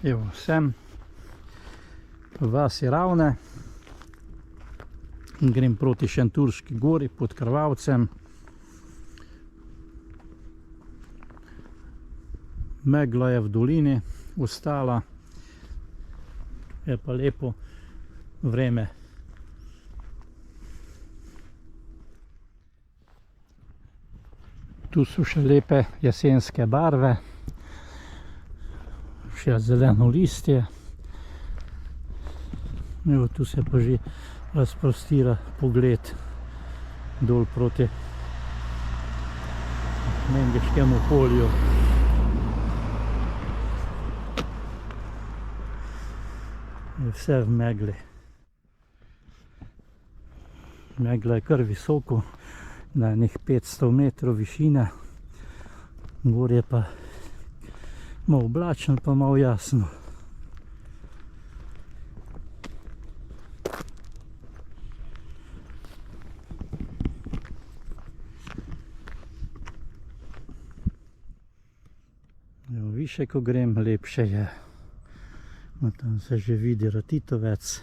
Evo, sem v vasi Ravne in grem proti Šentjurški gori pod Krvavcem. Megla je v dolini ostala, je pa lepo vreme. Tu so še lepe jesenske barve, še zeleno listje. Evo, tu se pa že razprostira pogled dol proti Mengeškemu polju. Je vse v megli. Megla je kar visoko, na enih 500 metrov višine. Gor je pa malo oblačno, pa malo jasno. Evo, više ko grem, lepše je. No, tam se že vidi Ratitovec.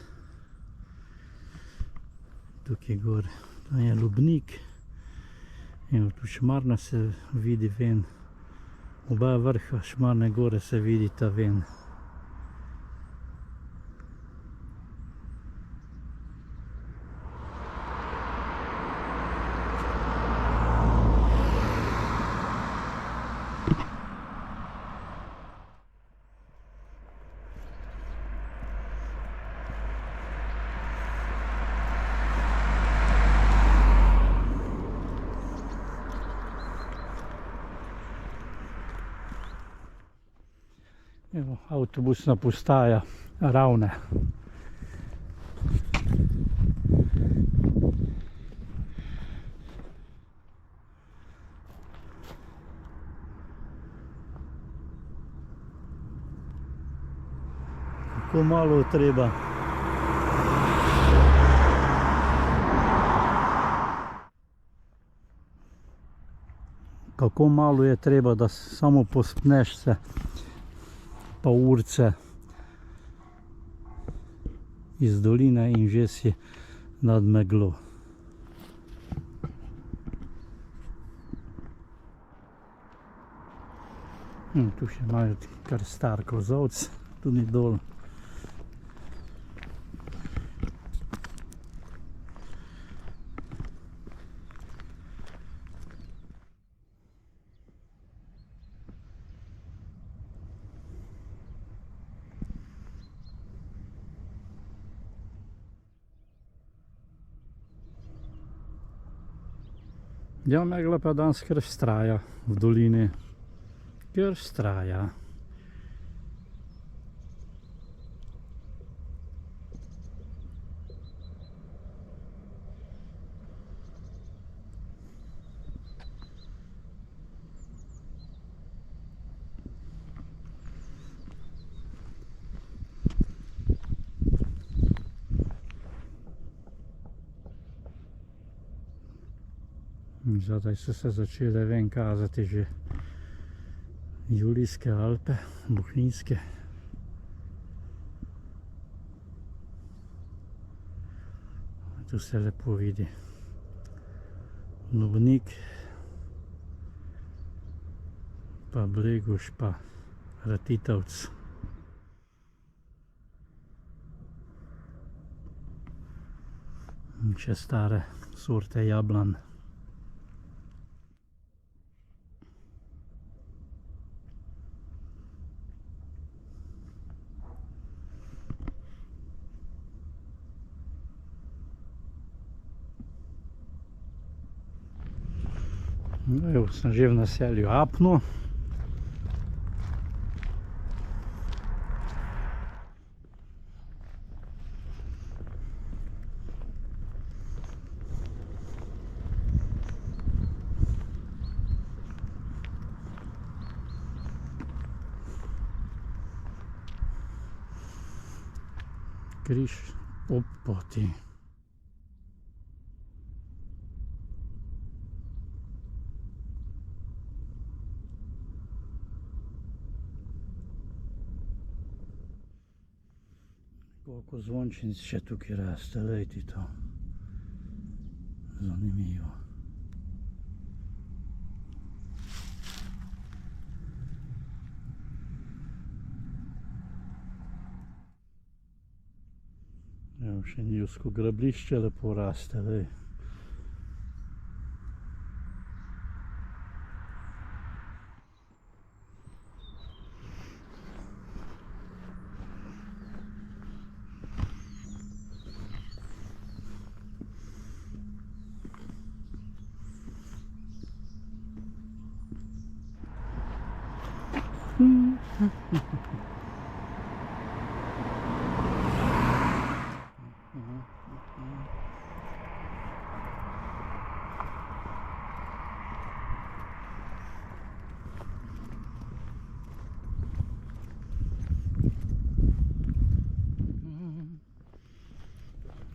Tukaj gor, tam je Lubnik. Evo, tu Šmarna se vidi ven. Oba vrha Šmarne gore se vidita ven. Evo, avtobusna postaja Ravne. Kako malo treba. Kako malo je treba, da samo pospneš se pa urce iz doline in že si nad meglo. Tu še imajo kar star kozovc, tudi dol. Ja, megla pa danes kar vztraja v dolini. Kar vztraja. Zadaj so se začele ven kazati že Julijske Alpe, Bohinjske. Tu se lepo vidi Lubnik, pa Bleguš, pa Ratitovec. In še stare sorte jablan. Evo, sem že v naselju Apno. Križ ob poti. Koliko zvončnic še tukaj raste, lejte to. Zanimivo. Evo še njivsko grablišče lepo raste, lej.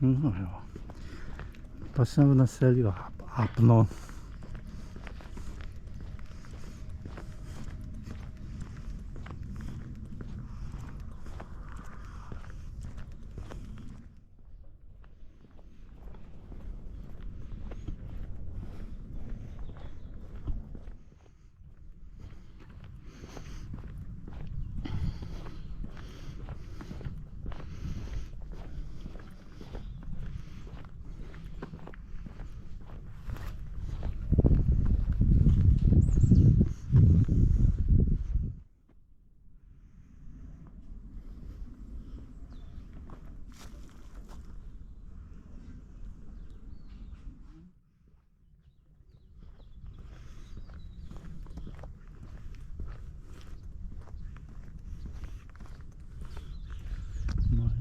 No evo, pa sem v naselju Apno.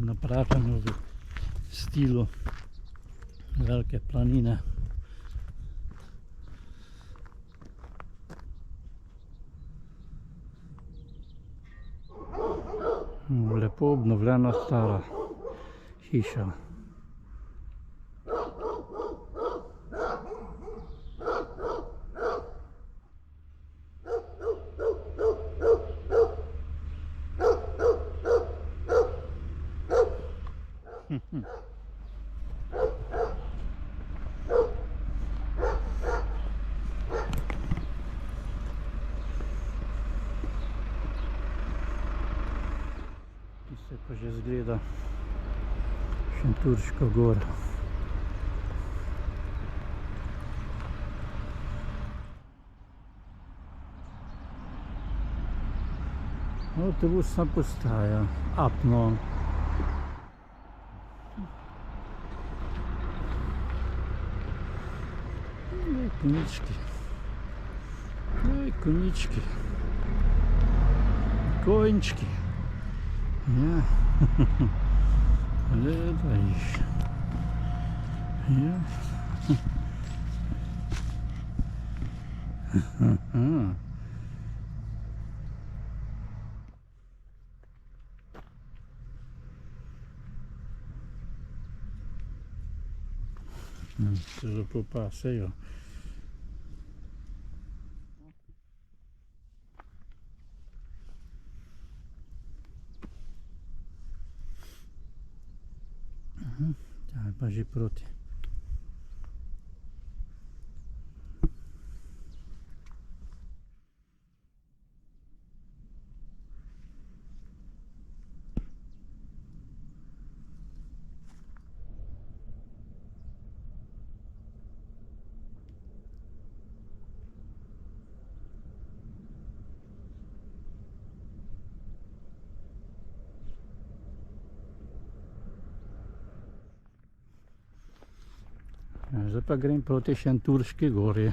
Napravljeno v stilu Velike planine. Lepo obnovljena stara hiša. Tu se pa že zgleda Šentjurška gora. Avtobusna postaja Apno. Konički. Konički. Konjčki. Ja. Gledaj. Ja. Se lepo pasejo. Zdaj pa že proti. Zdaj pa grem proti Šentjurški gori.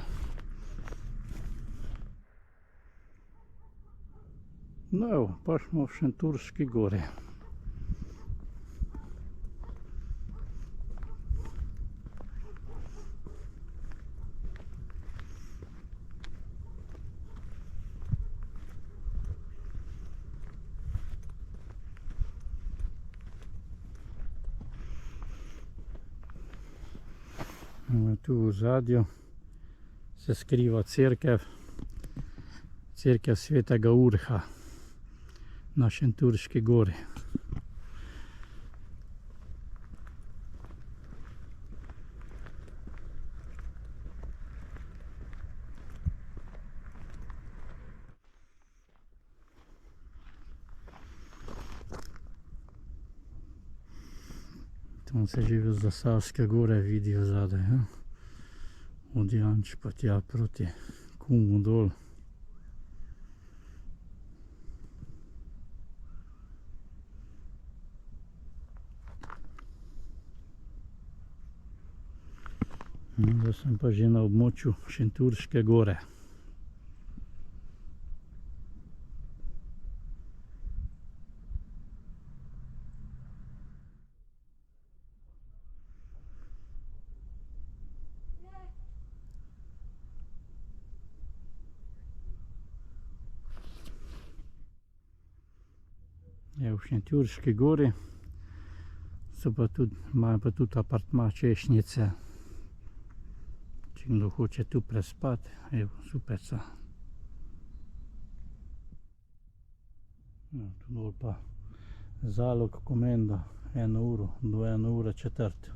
No evo, pa smo v Šentjurški gori. Tu v ozadju se skriva cerkev Svetega Urha na Šentjurški gori. Tam se že z Zasavske gore vidijo zadaj, ja? Od Janč pa tja proti Kumu dol. Zdaj sem pa že na območju Šentjurške gore. Je v Šentjurški gori, imajo pa tudi apartma Češnjice. Če kdo hoče tu prespati, evo, Supeca. Tu dol pa Zalog Komenda, 1 uro do 1 ura četrt.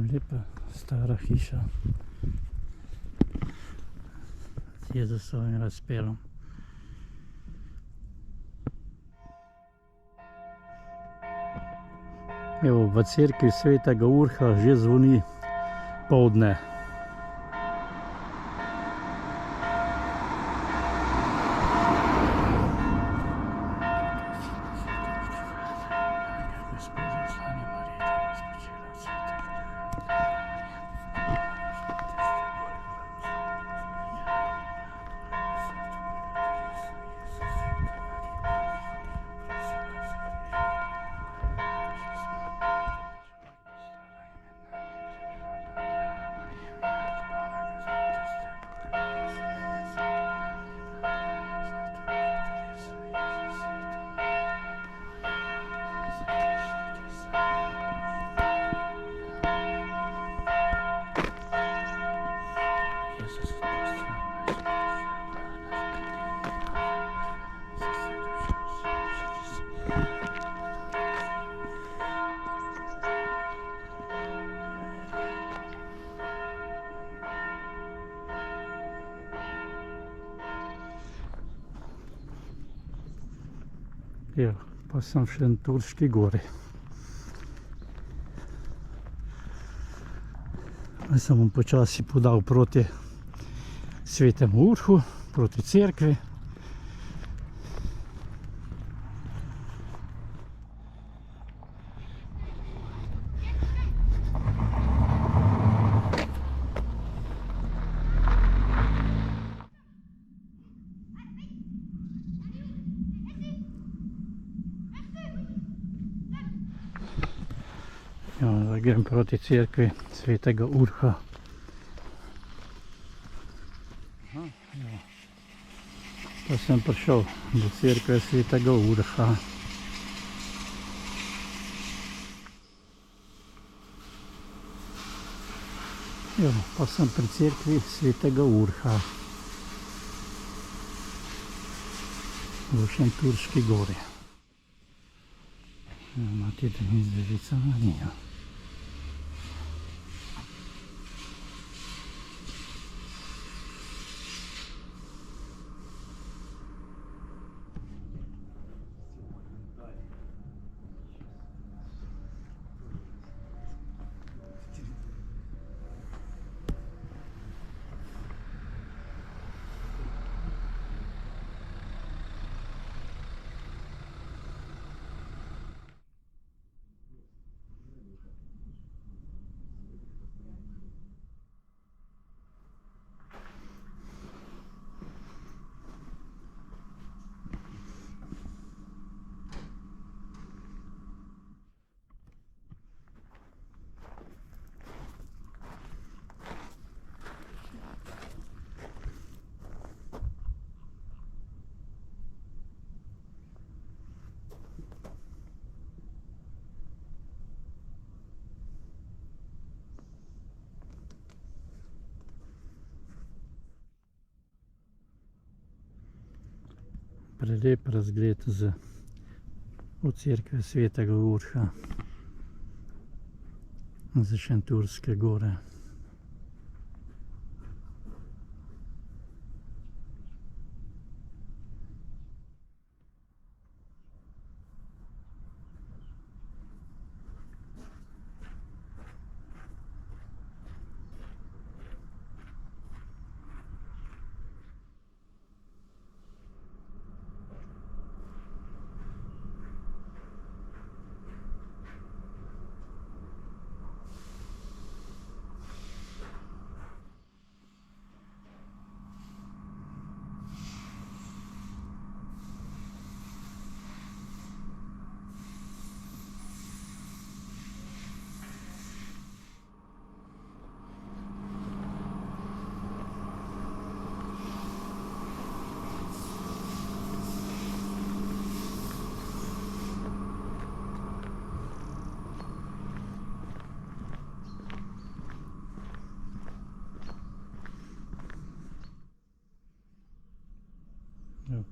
Lepa stara hiša z Jezusovim razpelom. Evo, v cerkvi Svetega Urha že zvoni poldne. Ja, pa sem v Šentjurški gori. Zdaj se bom počasi podal proti Svetemu Urhu, proti cerkvi. Ja, zdaj grem proti cerkvi Svetega Urha. Ja. Pa sem prišel do cerkve Svetega Urha. Ja, pa sem pri cerkvi Svetega Urha v Šentjurški gori. Mati Devica Marija. Prelep razgled z od cerkve Svetega Urha za Šentjurske gore.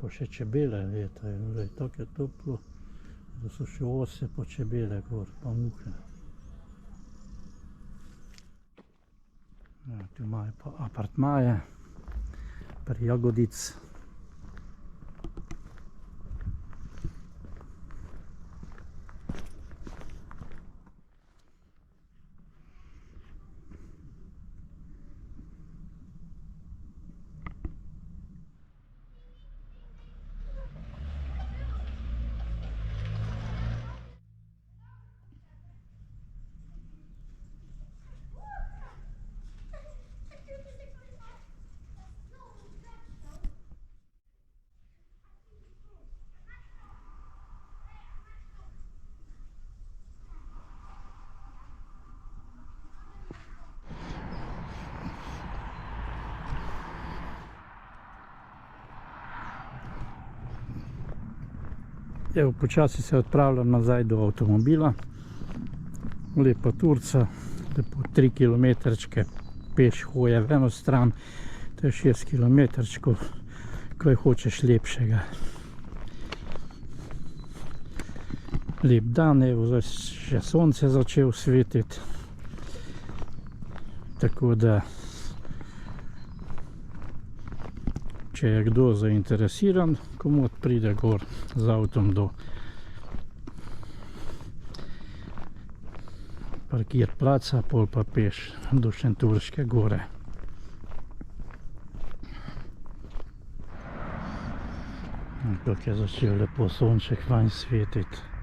Pa še čebele letajo, tako je toplo, da so še ose pa čebele gor, pa muhe. Tu imajo pa apartmaje pri Jagodic. Evo, počasi se odpravljam nazaj do avtomobila. Lepa turca, lepo 3 kilometrčke peš hoje v eno stran, to je 6 kilometrčkov, kaj hočeš lepšega. Lep dan, evo, zdaj še sonce začel svetiti, tako da če je kdo zainteresiran, komot pride gor z avtom do parkirplaca, pol pa peš do Šentjurske gore. Kako je začel lepo sonček vanj svetiti.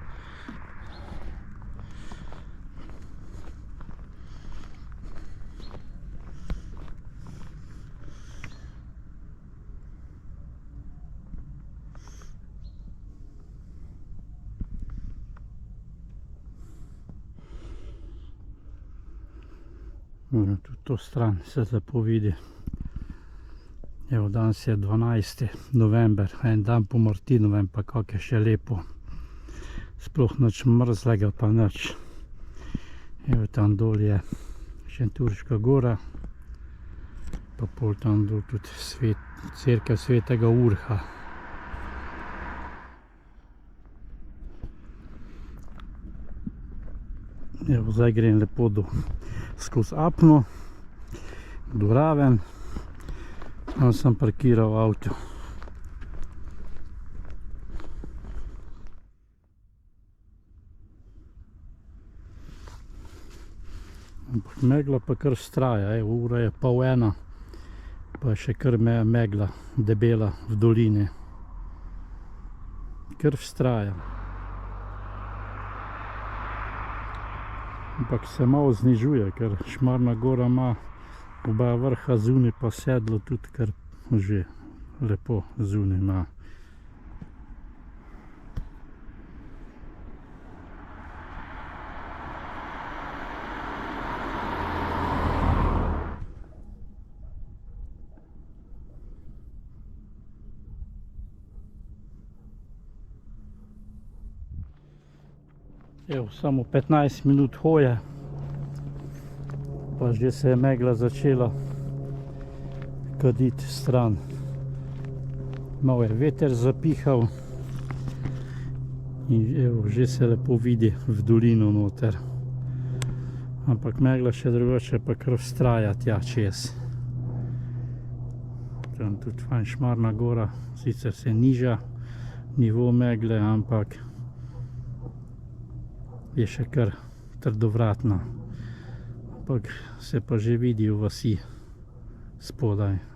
Tudi to stran se lepo vidi. Evo, danes je 12. november, en dan po Martinovem, pa kako je še lepo. Sploh nič mrzlega, pa nič. Evo, tam dol je Šentjurška gora, pa pol tam dol tudi cerkev Svetega Urha. Evo, zdaj grem lepo skozi Apno, do Raven, tam sem parkiral avto. Ampak megla pa kar vztraja, evo, ura je 12:30, pa je še kar megla debela v dolini. Kar vztraja. Ampak se malo znižuje, ker Šmarna gora ima oba vrha zunaj, pa sedlo tudi kar že lepo zunaj ima. Evo, samo 15 minut hoje, pa že se je megla začela kaditi stran. Malo je veter zapihal, In evo, že se lepo vidi v dolino noter. Ampak megla še drugače pa kar vztraja tja čez. Tam tudi fajn Šmarna gora, sicer se niža nivo megle, ampak je še kar trdovratna. Ampak se pa že vidijo vasi spodaj.